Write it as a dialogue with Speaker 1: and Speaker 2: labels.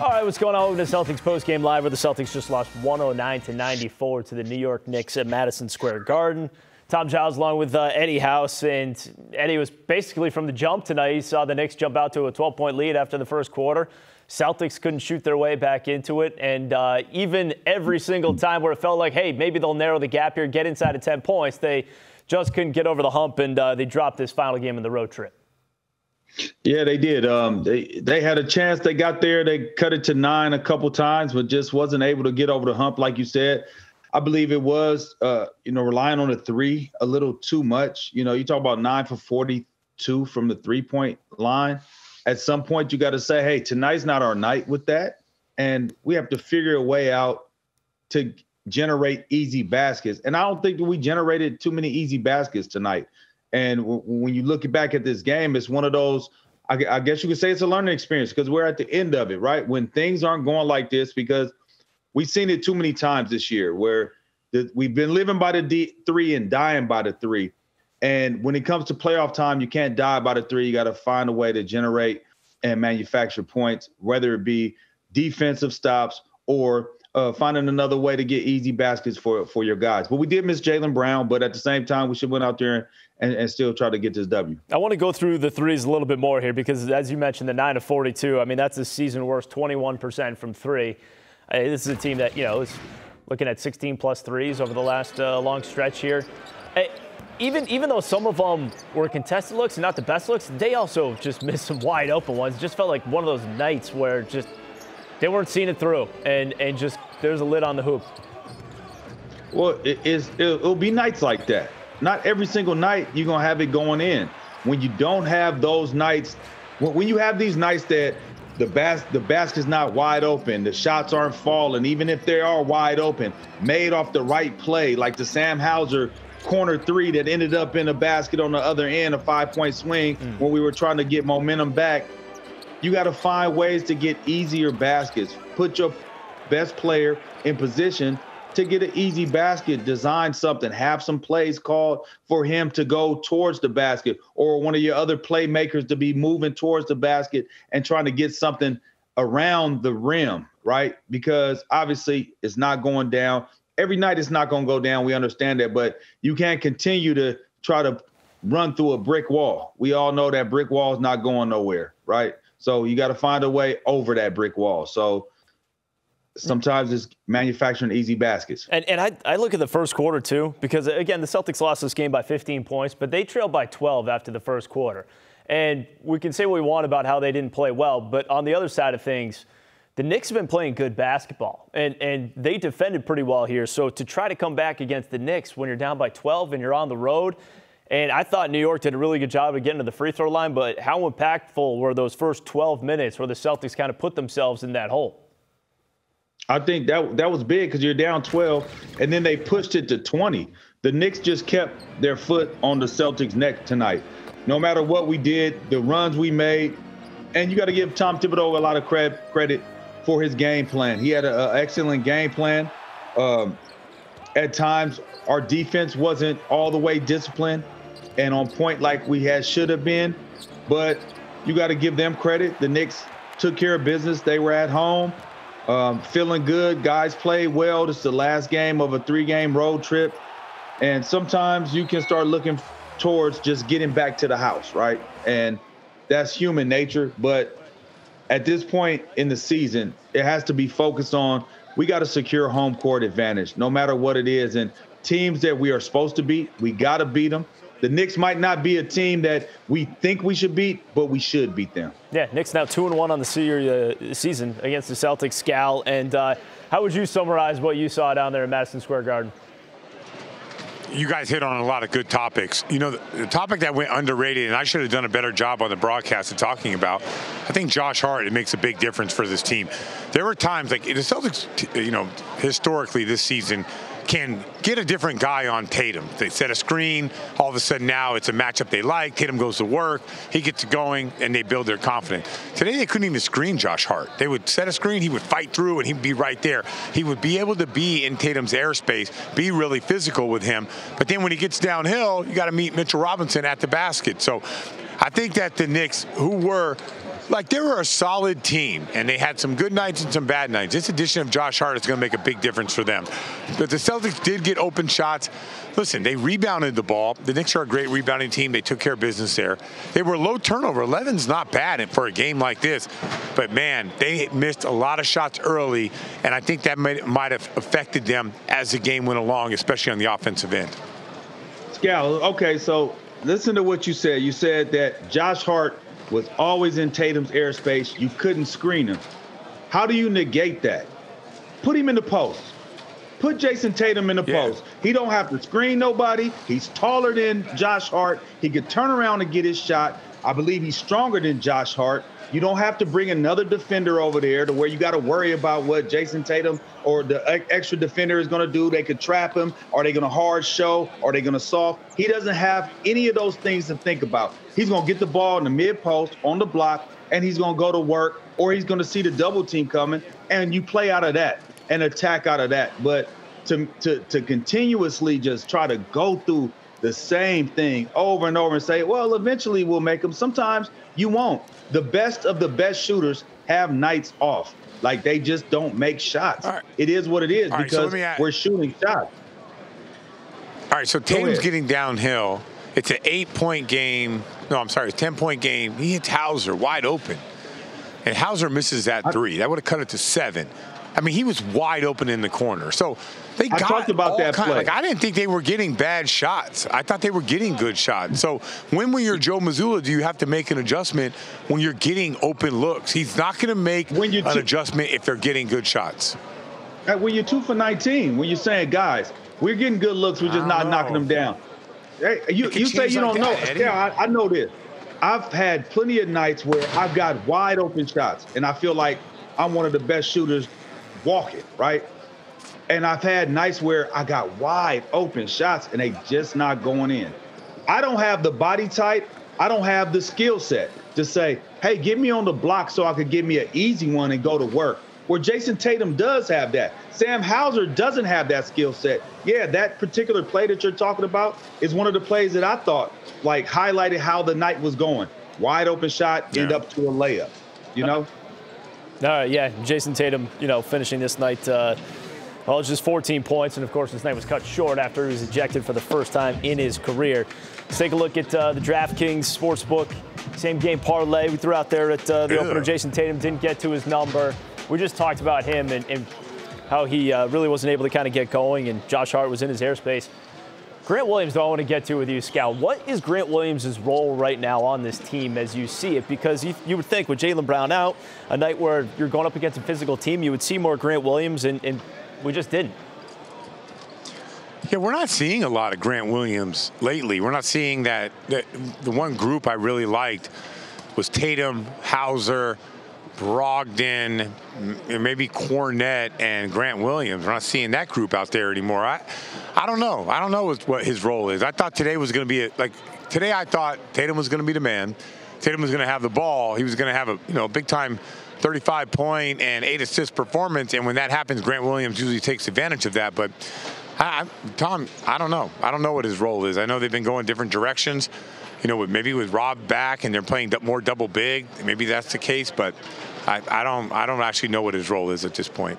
Speaker 1: All right, what's going on with the Celtics postgame live, where the Celtics just lost 109-94 to the New York Knicks at Madison Square Garden. Tom Giles along with Eddie House, and Eddie was basically from the jump tonight. He saw the Knicks jump out to a 12-point lead after the first quarter. Celtics couldn't shoot their way back into it, and even every single time where it felt like, hey, maybe they'll narrow the gap here, get inside of 10 points, they just couldn't get over the hump, and they dropped this final game in the road trip.
Speaker 2: Yeah, they did. They had a chance. They got there. They cut it to 9 a couple times, but just wasn't able to get over the hump, like you said. I believe it was, relying on the three a little too much. You talk about 9 for 42 from the three-point line. At some point, you got to say, hey, tonight's not our night with that, and we have to figure a way out to generate easy baskets. And I don't think that we generated too many easy baskets tonight. And when you look back at this game, it's one of those, I guess you could say it's a learning experience, because we're at the end of it, right? When things aren't going like this, because we've seen it too many times this year where we've been living by the three and dying by the three. And when it comes to playoff time, you can't die by the three. You got to find a way to generate and manufacture points, whether it be defensive stops or finding another way to get easy baskets for your guys. But we did miss Jaylen Brown, but at the same time, we should went out there and still try to get this W.
Speaker 1: I want to go through the threes a little bit more here because, as you mentioned, the 9 of 42, I mean, that's the season worst, 21% from three. This is a team that, is looking at 16-plus threes over the last long stretch here. Even though some of them were contested looks and not the best looks, they also just missed some wide open ones. It just felt like one of those nights where just they weren't seeing it through and just there's a lid on the hoop.
Speaker 2: Well, it'll be nights like that. Not every single night you're going to have it going in. When you don't have those nights, when you have these nights that the basket's not wide open, the shots aren't falling, even if they are wide open, made off the right play, like the Sam Hauser corner three that ended up in a basket on the other end, a 5-point swing when we were trying to get momentum back. You got to find ways to get easier baskets. Put your best player in position to get an easy basket, design something, have some plays called for him to go towards the basket or one of your other playmakers to be moving towards the basket and trying to get something around the rim, right? Because obviously it's not going down. Every night it's not going to go down. We understand that, but you can't continue to try to run through a brick wall. We all know that brick wall is not going nowhere, right? So you got to find a way over that brick wall. So sometimes it's manufacturing easy baskets.
Speaker 1: And I look at the first quarter, too, because, again, the Celtics lost this game by 15 points, but they trailed by 12 after the first quarter. And we can say what we want about how they didn't play well, but on the other side of things, the Knicks have been playing good basketball, and they defended pretty well here. So to try to come back against the Knicks when you're down by 12 and you're on the road, and I thought New York did a really good job of getting to the free throw line, but how impactful were those first 12 minutes where the Celtics kind of put themselves in that hole?
Speaker 2: I think that was big because you're down 12, and then they pushed it to 20. The Knicks just kept their foot on the Celtics' neck tonight. No matter what we did, the runs we made, and you got to give Tom Thibodeau a lot of credit for his game plan. He had an excellent game plan. At times, our defense wasn't all the way disciplined and on point like we should have been, but you got to give them credit. The Knicks took care of business. They were at home. Feeling good. Guys played well. This is the last game of a 3-game road trip. And sometimes you can start looking towards just getting back to the house, right? And that's human nature. But at this point in the season, it has to be focused on we got to secure home court advantage no matter what it is. And teams that we are supposed to beat, we got to beat them. The Knicks might not be a team that we think we should beat, but we should beat them.
Speaker 1: Yeah, Knicks now 2-1 on the season against the Celtics, Scal. And how would you summarize what you saw down there in Madison Square Garden?
Speaker 3: You guys hit on a lot of good topics. The topic that went underrated, and I should have done a better job on the broadcast of talking about, I think Josh Hart, it makes a big difference for this team. There were times, like the Celtics, historically this season, can get a different guy on Tatum. They set a screen, all of a sudden now it's a matchup they like. Tatum goes to work, he gets going, and they build their confidence. Today they couldn't even screen Josh Hart. They would set a screen, he would fight through, and he'd be right there. He would be able to be in Tatum's airspace, be really physical with him. But then when he gets downhill, you got to meet Mitchell Robinson at the basket. So I think that the Knicks, who were Like, they were a solid team, and they had some good nights and some bad nights. This addition of Josh Hart is going to make a big difference for them. But the Celtics did get open shots. Listen, they rebounded the ball. The Knicks are a great rebounding team. They took care of business there. They were low turnover. 11's not bad for a game like this. But, man, they missed a lot of shots early, and I think that might have affected them as the game went along, especially on the offensive end.
Speaker 2: Scal, okay, so listen to what you said. You said that Josh Hart was always in Tatum's airspace. You couldn't screen him. How do you negate that? Put him in the post. Put Jason Tatum in the post. He don't have to screen nobody. He's taller than Josh Hart. He could turn around and get his shot. I believe he's stronger than Josh Hart. You don't have to bring another defender over there to where you got to worry about what Jason Tatum or the extra defender is going to do. They could trap him. Are they going to hard show? Are they going to soft? He doesn't have any of those things to think about. He's going to get the ball in the mid-post on the block, and he's going to go to work, or he's going to see the double team coming, and you play out of that and attack out of that. But to continuously just try to go through the same thing over and over and say, well, eventually we'll make them. Sometimes you won't. The best of the best shooters have nights off. Like, they just don't make shots. Right. It is what it is because we're shooting shots.
Speaker 3: All right, so Tatum's getting downhill. It's an 8-point game. No, I'm sorry, it's a 10-point game. He hits Hauser wide open. And Hauser misses that three. That would have cut it to 7. I mean, he was wide open in the corner. So they got
Speaker 2: talked about that play.
Speaker 3: Like, I didn't think they were getting bad shots. I thought they were getting good shots. So when you're Joe Mazzulla, do you have to make an adjustment when you're getting open looks? He's not going to make an adjustment if they're getting good shots.
Speaker 2: When you're 2 for 19, when you're saying, guys, we're getting good looks, we're just not knocking them down. Hey, you say you don't know. Yeah, I know this. I've had plenty of nights where I've got wide open shots, and I feel like I'm one of the best shooters walking, right? And I've had nights where I got wide open shots and they just not going in. I don't have the body type. I don't have the skill set to say, hey, get me on the block so I could give me an easy one and go to work. Where Jason Tatum does have that. Sam Hauser doesn't have that skill set. Yeah, that particular play that you're talking about is one of the plays that I thought like highlighted how the night was going. Wide open shot, end up to a layup, you know?
Speaker 1: Yeah, Jason Tatum, finishing this night, it's just 14 points. And, of course, this night was cut short after he was ejected for the first time in his career. Let's take a look at the DraftKings Sportsbook. Same game parlay we threw out there at the opener. Jason Tatum didn't get to his number. We just talked about him and how he really wasn't able to kind of get going, and Josh Hart was in his airspace. Grant Williams, though, I want to get to with you, Scal. What is Grant Williams' role right now on this team as you see it? Because you would think with Jaylen Brown out, a night where you're going up against a physical team, you would see more Grant Williams, and we just didn't.
Speaker 3: Yeah, we're not seeing a lot of Grant Williams lately. We're not seeing that. The one group I really liked was Tatum, Hauser, Brogdon, maybe Cornette, and Grant Williams. We're not seeing that group out there anymore. I don't know. I don't know what his role is. I thought today was going to be today I thought Tatum was going to be the man. Tatum was going to have the ball. He was going to have a big time 35-point and 8-assist performance. And when that happens, Grant Williams usually takes advantage of that. But Tom, I don't know. I don't know what his role is. I know they've been going different directions. Maybe with Rob back and they're playing more double big. Maybe that's the case, but I don't actually know what his role is at this point.